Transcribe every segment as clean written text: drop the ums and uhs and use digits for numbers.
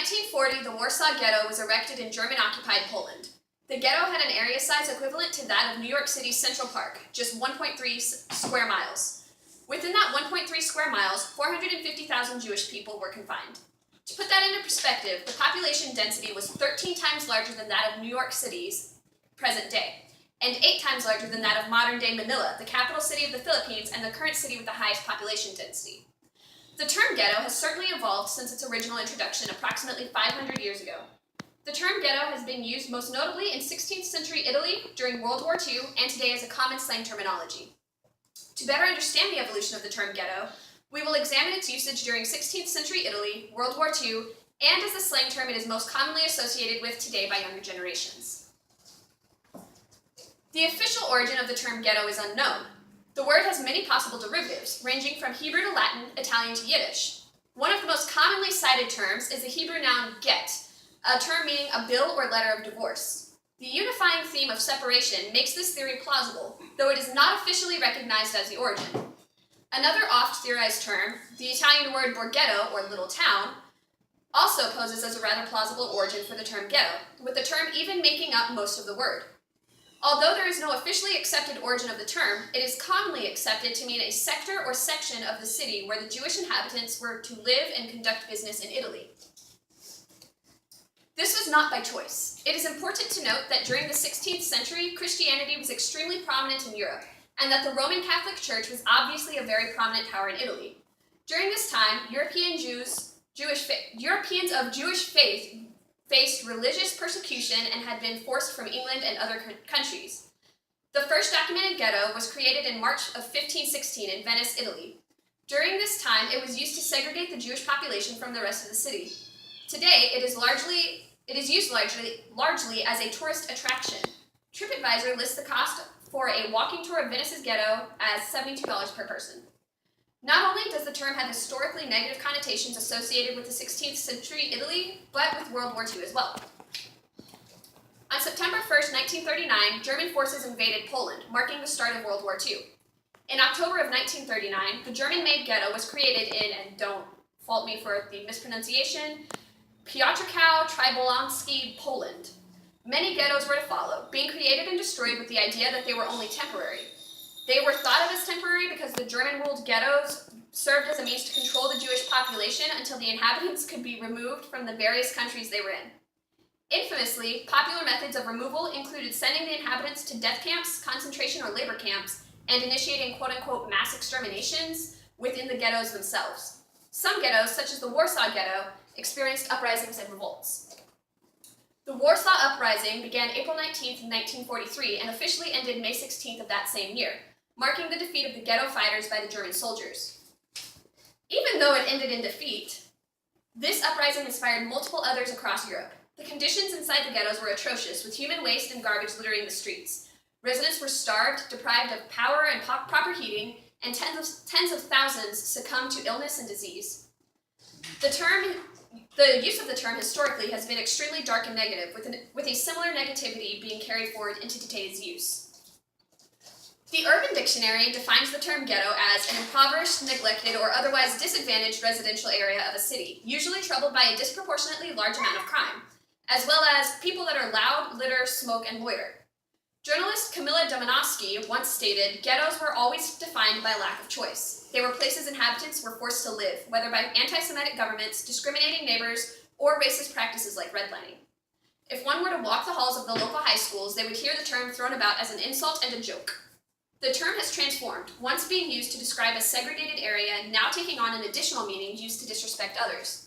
1940, the Warsaw Ghetto was erected in German-occupied Poland. The ghetto had an area size equivalent to that of New York City's Central Park, just 1.3 square miles. Within that 1.3 square miles, 450,000 Jewish people were confined. To put that into perspective, the population density was 13 times larger than that of New York City's present day, and 8 times larger than that of modern-day Manila, the capital city of the Philippines and the current city with the highest population density. The term ghetto has certainly evolved since its original introduction approximately 500 years ago. The term ghetto has been used most notably in 16th century Italy during World War II and today as a common slang terminology. To better understand the evolution of the term ghetto, we will examine its usage during 16th century Italy, World War II, and as the slang term it is most commonly associated with today by younger generations. The official origin of the term ghetto is unknown. The word has many possible derivatives, ranging from Hebrew to Latin, Italian to Yiddish. One of the most commonly cited terms is the Hebrew noun get, a term meaning a bill or letter of divorce. The unifying theme of separation makes this theory plausible, though it is not officially recognized as the origin. Another oft-theorized term, the Italian word borghetto, or little town, also poses as a rather plausible origin for the term ghetto, with the term even making up most of the word. Although there is no officially accepted origin of the term, it is commonly accepted to mean a sector or section of the city where the Jewish inhabitants were to live and conduct business in Italy. This was not by choice. It is important to note that during the 16th century, Christianity was extremely prominent in Europe, and that the Roman Catholic Church was obviously a very prominent power in Italy. During this time, Europeans of Jewish faith faced religious persecution and had been forced from England and other countries. The first documented ghetto was created in March of 1516 in Venice, Italy. During this time, it was used to segregate the Jewish population from the rest of the city. Today, it is used largely as a tourist attraction. TripAdvisor lists the cost for a walking tour of Venice's ghetto as $72 per person. Not only does the term have historically negative connotations associated with the 16th century Italy, but with World War II as well. On September 1st, 1939, German forces invaded Poland, marking the start of World War II. In October of 1939, the German-made ghetto was created in, and don't fault me for the mispronunciation, Piotrkow Trybolansky, Poland. Many ghettos were to follow, being created and destroyed with the idea that they were only temporary. They were thought of as temporary because the German-ruled ghettos served as a means to control the Jewish population until the inhabitants could be removed from the various countries they were in. Infamously, popular methods of removal included sending the inhabitants to death camps, concentration or labor camps, and initiating quote-unquote mass exterminations within the ghettos themselves. Some ghettos, such as the Warsaw Ghetto, experienced uprisings and revolts. The Warsaw Uprising began April 19th, 1943, and officially ended May 16th of that same year, marking the defeat of the ghetto fighters by the German soldiers. Even though it ended in defeat, this uprising inspired multiple others across Europe. The conditions inside the ghettos were atrocious, with human waste and garbage littering the streets. Residents were starved, deprived of power and proper heating, and tens of thousands succumbed to illness and disease. The use of the term historically has been extremely dark and negative, with a similar negativity being carried forward into today's use. The Urban Dictionary defines the term ghetto as an impoverished, neglected, or otherwise disadvantaged residential area of a city, usually troubled by a disproportionately large amount of crime, as well as people that are loud, litter, smoke, and loiter. Journalist Kamila Domanowski once stated, "Ghettos were always defined by lack of choice. They were places inhabitants were forced to live, whether by anti-Semitic governments, discriminating neighbors, or racist practices like redlining. If one were to walk the halls of the local high schools, they would hear the term thrown about as an insult and a joke." The term has transformed, once being used to describe a segregated area, now taking on an additional meaning used to disrespect others.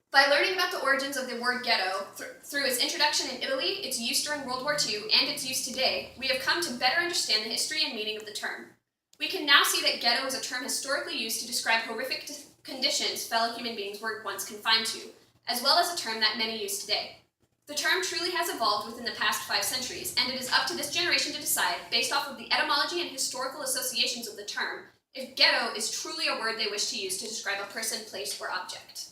By learning about the origins of the word ghetto through its introduction in Italy, its use during World War II, and its use today, we have come to better understand the history and meaning of the term. We can now see that ghetto is a term historically used to describe horrific conditions fellow human beings were once confined to, as well as a term that many use today. The term truly has evolved within the past 5 centuries, and it is up to this generation to decide, based off of the etymology and historical associations of the term, if ghetto is truly a word they wish to use to describe a person, place, or object.